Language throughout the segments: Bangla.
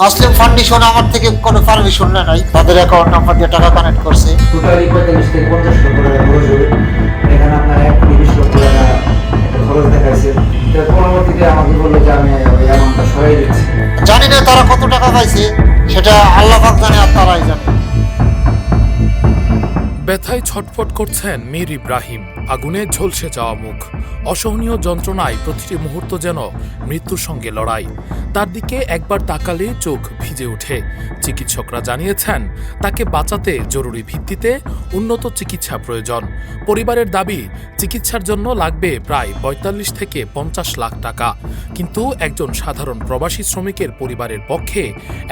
আসলিম ফাউন্ডেশন আমার থেকে কোনো পারমিশন নাই, তাদের অ্যাকাউন্ট নাম্বার দিয়ে টাকা কানেক্ট করছে। টোটালি 45 থেকে 50 লক্ষ টাকা খরচ হবে। এখানে আপনার 1 কোটি 20 লক্ষ টাকা একটা খরচ দেখাইছে। তার পরবর্তীতে আমাকে বললো যে আমি ওই অ্যামাউন্টটা সরাই দিচ্ছি। জানি না তারা কত টাকা পাইছে, সেটা আল্লাহ পাক জানে আর তারাই জানে। ব্যথায় ছটফট করছেন মীর ইব্রাহিম, আগুনে ঝলসে যাওয়া মুখ, অসহনীয় যন্ত্রণায় প্রতিটি মুহূর্ত যেন মৃত্যুর সঙ্গে লড়াই। তার দিকে একবার তাকালে চোখ ভিজে ওঠে। চিকিৎসকরা জানিয়েছেন তাকে বাঁচাতে জরুরি ভিত্তিতে উন্নত চিকিৎসা প্রয়োজন। পরিবারের দাবি চিকিৎসার জন্য লাগবে প্রায় ৪৫ থেকে ৫০ লাখ টাকা। কিন্তু একজন সাধারণ প্রবাসী শ্রমিকের পরিবারের পক্ষে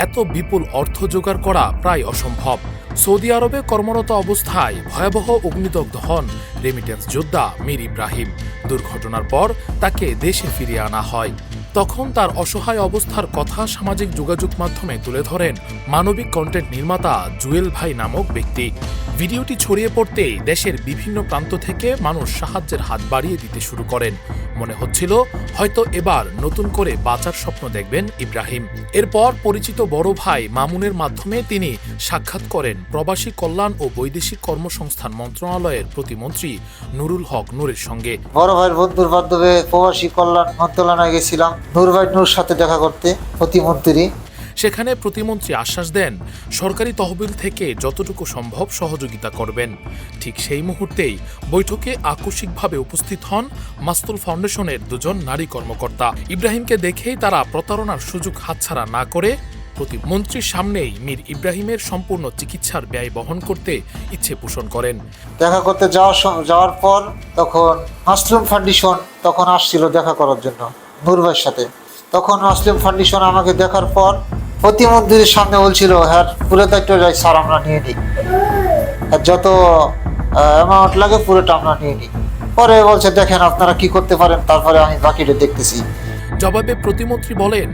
এত বিপুল অর্থ জোগাড় করা প্রায় অসম্ভব। সৌদি আরবে কর্মরত অবস্থায় ভয়াবহ অগ্নিদগ্ধ হন রেমিটেন্স যোদ্ধা মীর ইব্রাহিম। দুর্ঘটনার পর তাকে দেশে ফিরিয়ে আনা হয়। তখন তার অসহায় অবস্থার কথা সামাজিক যোগাযোগ মাধ্যমে তুলে ধরেন মানবিক কন্টেন্ট নির্মাতা জুয়েল ভাই নামক ব্যক্তি। ভিডিওটি ছড়িয়ে পড়তেই দেশের বিভিন্ন প্রান্ত থেকে মানুষ সাহায্যের হাত বাড়িয়ে দিতে শুরু করেন। মনে হচ্ছিল হয়তো এবার নতুন করে বাঁচার স্বপ্ন দেখবেন ইব্রাহিম। এরপর পরিচিত বড় ভাই মামুনের মাধ্যমে তিনি সাক্ষাৎ করেন প্রবাসী কল্যাণ ও বৈদেশিক কর্মসংস্থান মন্ত্রণালয়ের প্রতিমন্ত্রী নুরুল হক নূরের সঙ্গে। বড় ভাইয়ের বন্ধুর মাধ্যমে প্রবাসী কল্যাণ মন্ত্রণালয়ে গেছিলাম নূর ভাই নূর সাথে দেখা করতে, প্রতিমন্ত্রী। সেখানে প্রতিমন্ত্রী আশ্বাস দেন সরকারি তহবিল থেকে যতটুকু সম্ভব সহযোগিতা করবেন। ঠিক সেই মুহূর্তেই বৈঠকে আকস্মিকভাবে উপস্থিত হন মাস্তুল ফাউন্ডেশনের দুজন নারী কর্মকর্তা। ইব্রাহিমকে দেখেই তারা প্রতারণার সুযোগ হাতছাড়া না করে প্রতিমন্ত্রীর সামনেই মীর ইব্রাহিমের সম্পূর্ণ চিকিৎসার ব্যয় বহন করতে ইচ্ছে পোষণ করেন। দেখা করতে যাওয়ার পর তখন মাসলুম ফাউন্ডেশন তখন আসছিল দেখা করার জন্য নূর ভাইয়ের সাথে। তখন মাসলুম ফাউন্ডেশন আমাকে দেখার পর প্রতিমন্ত্রীর সামনে বলছিল, হ্যাঁ পুরো দায়িত্ব যাই স্যার আমরা নিয়ে নিই, আর যত অ্যামাউন্ট লাগে পুরোটা আমরা নিয়ে নিই। পরে বলছে দেখেন আপনারা কি করতে পারেন, তারপরে আমি বাকিটা দেখতেছি। জবাবে প্রতিমন্ত্রী বলেন,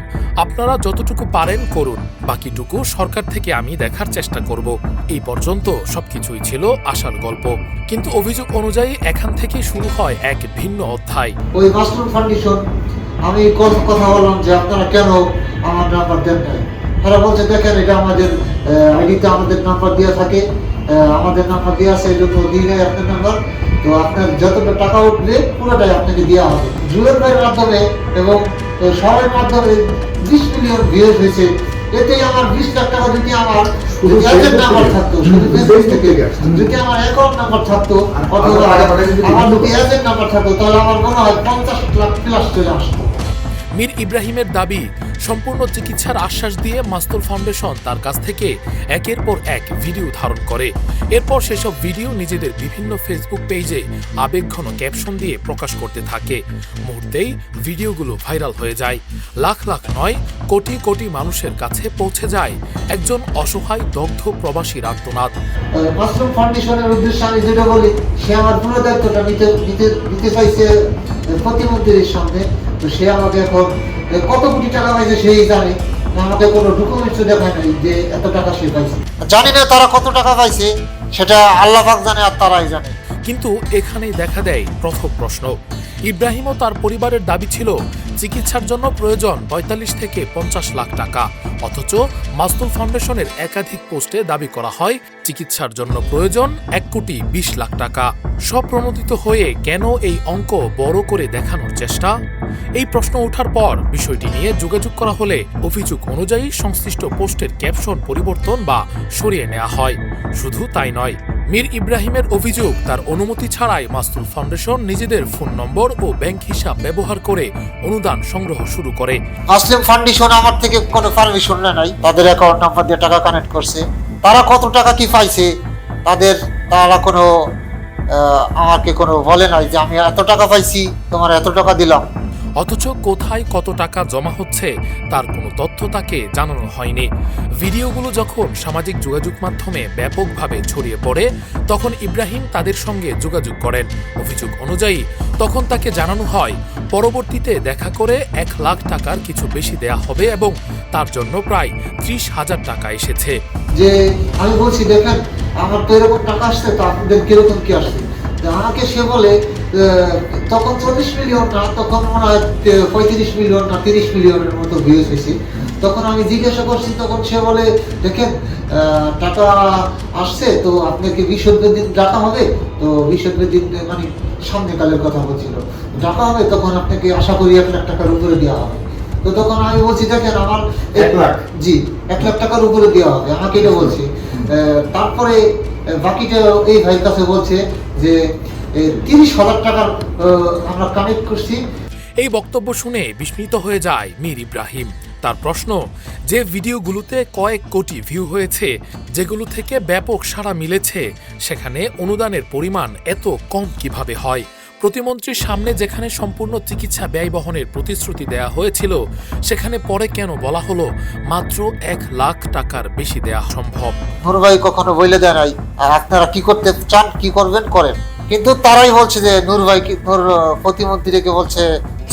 আপনারা যতটুকু পারেন করুন, বাকিটুকু সরকার থেকে আমি দেখার চেষ্টা করব। এই পর্যন্ত সবকিছুই ছিল আশার গল্প, কিন্তু অভিযোগ অনুযায়ী এখান থেকে শুরু হয় এক ভিন্ন অধ্যায়। ওই মাসলুম ফাউন্ডেশন আমি কথা বললাম যে আপনারা কেন আমার নাম্বার দেন নাই। তারা বলছে দেখেন এটা আমাদের আইডিতে আমাদের নাম্বার দেওয়া থাকে, আমাদের নাম্বার দেওয়া আছে, এই জন্য দিই নাই আপনার নাম্বার, তো আপনার যতটা টাকা উঠবে পুরোটাই আপনাকে দেওয়া হবে। জুয়েল ভাইয়ের মাধ্যমে এবং সবার মাধ্যমে 20 মিলিয়ন ভিউজ হয়েছে। এতে আমার 20 লাখ টাকা যদি আমার এজেন্ট নাম্বার থাকতো, যদি আমার অ্যাকাউন্ট নাম্বার থাকতো অথবা আমার যদি এজেন্ট নাম্বার থাকতো, তাহলে আমার মনে হয় 50 লাখ প্লাস চলে আসতো। মীর ইব্রাহিমের দাবি সম্পূর্ণ চিকিৎসার আশ্বাস দিয়ে মাস্তুল ফাউন্ডেশন তার কাছ থেকে একের পর এক ভিডিও ধারণ করে। এরপর সেসব ভিডিও নিজেদের বিভিন্ন ফেসবুক পেজে আবেগঘন ক্যাপশন দিয়ে প্রকাশ করতে থাকে। মুহূর্তেই ভিডিওগুলো ভাইরাল হয়ে যায়। লাখ লাখ নয়, কোটি কোটি মানুষের কাছে পৌঁছে যায় একজন অসহায় দগ্ধ প্রবাসীর আর্তনাদ। মাসলুম ফাউন্ডেশনের উদ্দেশ্যে আমি যেটা বলি, সে আমার পুরো দায়িত্বটা নিতে চাইছে প্রতিমন্ত্রীর সামনে। তো সে আমাকে এখন কত কোটি টাকা পাইছে সেই জানে, আমাকে কোনো ডকুমেন্টস দেখায় নাই যে এত টাকা সে পাইছে। জানি না তারা কত টাকা পাইছে, সেটা আল্লাহ পাক জানে আর তারাই জানে। কিন্তু এখানেই দেখা দেয় প্রথম প্রশ্ন। ইব্রাহিম ও তার পরিবারের দাবি ছিল চিকিৎসার জন্য প্রয়োজন ৪৫ থেকে ৫০ লাখ টাকা, অথচ মাস্তুল ফাউন্ডেশনের একাধিক পোস্টে দাবি করা হয় চিকিৎসার জন্য প্রয়োজন ১ কোটি ২০ লাখ টাকা। স্বপ্রণোদিত হয়ে কেন এই অঙ্ক বড় করে দেখানোর চেষ্টা? এই প্রশ্ন ওঠার পর বিষয়টি নিয়ে যোগাযোগ করা হলে অভিযোগ অনুযায়ী সংশ্লিষ্ট পোস্টের ক্যাপশন পরিবর্তন বা সরিয়ে নেওয়া হয়। শুধু তাই নয়, মীর ইব্রাহিমের অভিযোগ তার অনুমতি ছাড়াই মাস্তুল ফাউন্ডেশন নিজেদের ফোন নম্বর ও ব্যাংক হিসাব ব্যবহার করে অনুদান সংগ্রহ শুরু করে। মাসলুম ফাউন্ডেশন আমার থেকে কোনো পারমিশন নাই, তাদের অ্যাকাউন্ট নাম্বার দিয়ে টাকা কানেক্ট করছে। তারা কত টাকা কি পাইছে তারা কোনো আমাকে কোনো বলে নাই যে আমি এত টাকা পাইছি, তোমার এত টাকা দিলাম। অথচ কোথায় কত টাকা জমা হচ্ছে তার কোনো তথ্য তাকে জানানো হয়নি। ভিডিওগুলো যখন সামাজিক যোগাযোগ মাধ্যমে ব্যাপকভাবে ছড়িয়ে পড়ে, তখন ইব্রাহিম তাদের সঙ্গে যোগাযোগ করেন। অভিযোগ অনুযায়ী তখন তাকে জানানো হয় পরবর্তীতে দেখা করে ১ লাখ টাকার কিছু বেশি দেয়া হবে এবং তার জন্য প্রায় ৩০,০০০ টাকা এসেছে। যে আমি বলছি দেখেন আমার তো এরকম টাকা আসছে, তো আপনাদের কিরকম কি আসছে। আমাকে সে বলে তখন ৪০ মিলিয়ন না, তখন মনে হয় ৩৫ মিলিয়ন না ৩০ মিলিয়নের মতো ভিউজ হয়েছে। তখন আমি জিজ্ঞাসা করছি, তখন সে বলে দেখেন টাকা আসছে, তো আপনাকে 20 দিন ডাকা হবে, তো 20 দিন মানে সামনেকালের কথা বলছিল, ডাকা হবে, তখন আপনাকে আশা করি 1 লাখ টাকার উপরে দেওয়া হবে। তো তখন আমি বলছি দেখেন আমার 1 লাখ, জি 1 লাখ টাকার উপরে দেওয়া হবে, আমাকে এটা বলছে। তারপরে বাকিটা এই ভাইয়ের কাছে বলছে যে 30,000 টাকার আমরা কানেক্ট করছি। এই বক্তব্য শুনে বিস্মিত হয়ে যায় মীর ইব্রাহিম। তার প্রশ্ন, যে ভিডিওগুলোতে কয়েক কোটি ভিউ হয়েছে, যেগুলো থেকে ব্যাপক সাড়া মিলেছে, সেখানে অনুদানের পরিমাণ এত কম কিভাবে হয়? প্রতিমন্ত্রীর সামনে যেখানে সম্পূর্ণ চিকিৎসা ব্যয় বহনের প্রতিশ্রুতি দেয়া হয়েছিল, সেখানে পরে কেন বলা হলো মাত্র 1 লাখ টাকার বেশি দেয়া সম্ভব? নূর ভাই কখনো বলে দেয় নাই আপনারা কি করতে চান, কি করবেন করেন, কিন্তু তারাই বলছে যে নূর প্রতিমন্ত্রীকে বলছে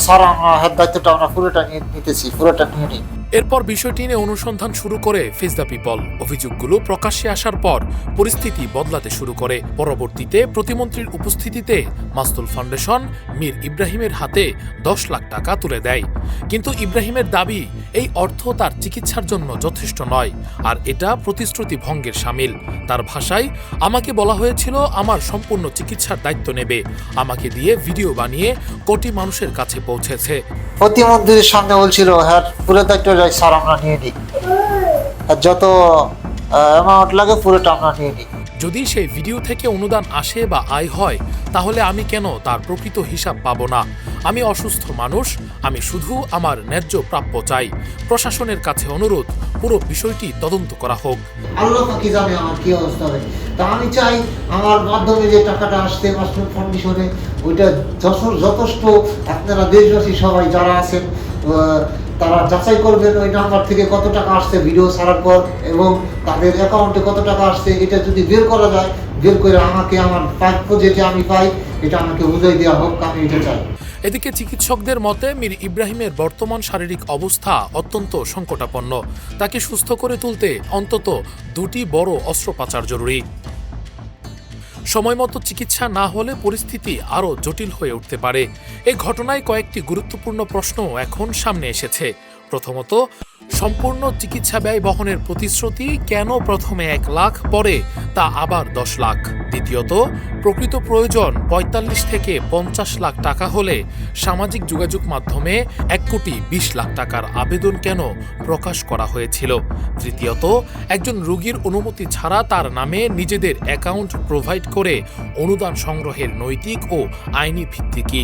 স্যার আমরা দায়িত্বটা আমরা পুরোটা নিতেছি, পুরোটা নিয়ে নিই। এরপর বিষয়টি নিয়ে অনুসন্ধান শুরু করে ফেস দ্য পিপল। অভিযোগগুলো প্রকাশ্যে আসার পর পরিস্থিতি বদলাতে শুরু করে। পরবর্তীতে প্রতিমন্ত্রীর উপস্থিতিতে মাসতুল ফাউন্ডেশন মীর ইব্রাহিমের হাতে 10 লাখ টাকা তুলে দেয়। কিন্তু ইব্রাহিমের দাবি এই অর্থ তার চিকিৎসার জন্য যথেষ্ট নয়, আর এটা প্রতিশ্রুতি ভঙ্গের শামিল। তার ভাষায়, আমাকে বলা হয়েছিল আমার সম্পূর্ণ চিকিৎসার দায়িত্ব নেবে, আমাকে দিয়ে ভিডিও বানিয়ে কোটি মানুষের কাছে পৌঁছেছে। প্রতিমন্ত্রীর সামনে বলছিল হ্যাঁ পুরো দায়িত্ব যাই স্যার আমরা নিয়ে নিই, যত অ্যামাউন্ট লাগে পুরোটা আমরা নিয়ে নিই। যদি সেই ভিডিও থেকে অনুদান আসে বা আয় হয়, তাহলে আমি কেন তার প্রকৃত হিসাব পাবো না? আমি অসুস্থ মানুষ, আমি শুধু আমার ন্যায্য প্রাপ্য চাই। প্রশাসনের কাছে অনুরোধ, পুরো বিষয়টি তদন্ত করা হোক। আল্লাহ পাকি জানে আমার কি অবস্থা হবে। তা আমি চাই আমার মাধ্যমে যে টাকাটা আসছে মাসতুল ফাউন্ডেশনে, ওইটা যথেষ্ট আপনারা দেশবাসী সবাই যারা আছেন তারা যাচাই করবেন ওই নাম্বার থেকে কত টাকা আসছে ভিডিও ছাড়ার পর, এবং তাদের অ্যাকাউন্টে কত টাকা আসছে, এটা যদি বের করা যায়, বের করে আমাকে আমার প্রাপ্য যেটা আমি পাই এটা আমাকে বুঝাই দেওয়া হোক, আমি এটা চাই। এদিকে চিকিৎসকদের মতে মীর ইব্রাহিমের বর্তমান শারীরিক অবস্থা অত্যন্ত সংকটাপন্ন। তাকে সুস্থ করে তুলতে অন্তত 2টি বড় অস্ত্রোপচার জরুরি। সময়মতো চিকিৎসা না হলে পরিস্থিতি আরও জটিল হয়ে উঠতে পারে। এই ঘটনায় কয়েকটি গুরুত্বপূর্ণ প্রশ্ন এখন সামনে এসেছে। প্রথমত, সম্পূর্ণ চিকিৎসা ব্যয় বহনের প্রতিশ্রুতি কেন প্রথমে 1 লাখ, পরে তা আবার 10 লাখ? দ্বিতীয়ত, প্রকৃত প্রয়োজন 45 থেকে 50 লাখ টাকা হলে সামাজিক যোগাযোগ মাধ্যমে 1,20,00,000 টাকার আবেদন কেন প্রকাশ করা হয়েছিল? তৃতীয়ত, একজন রোগীর অনুমতি ছাড়া তার নামে নিজেদের অ্যাকাউন্ট প্রোভাইড করে অনুদান সংগ্রহের নৈতিক ও আইনি ভিত্তি কি?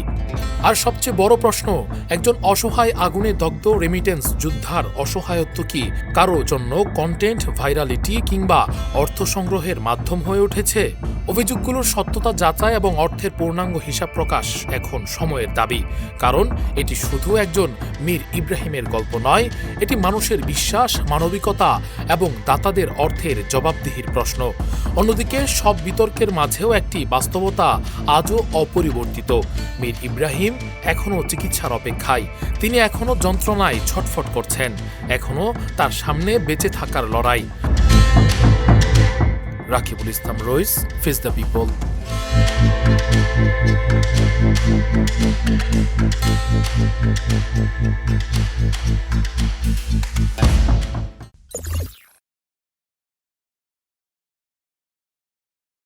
আর সবচেয়ে বড় প্রশ্ন, একজন অসহায় আগুনে দগ্ধ রেমিটেন্স যোদ্ধার অসহায়ত্ব কি কারো জন্য কন্টেন্ট ভাইরালিটি কিংবা অর্থ সংগ্রহের মাধ্যম হয়ে উঠেছে? অভিযোগগুলোর সত্যতা যাচাই এবং অর্থের পূর্ণাঙ্গ হিসাব প্রকাশ এখন সময়ের দাবি। কারণ এটি শুধু একজন মীর ইব্রাহিমের গল্প নয়, এটি মানুষের বিশ্বাস, মানবিকতা এবং দাতাদের অর্থের জবাবদিহির প্রশ্ন। অন্যদিকে সব বিতর্কের মাঝেও একটি বাস্তবতা আজও অপরিবর্তিত। মীর ইব্রাহিম এখনও চিকিৎসার অপেক্ষায়। তিনি এখনও যন্ত্রণায় ছটফট করছেন। এখনও তার সামনে বেঁচে থাকার লড়াই। রাকিবুল ইসলাম রইস, ফেস দ্য পিপল।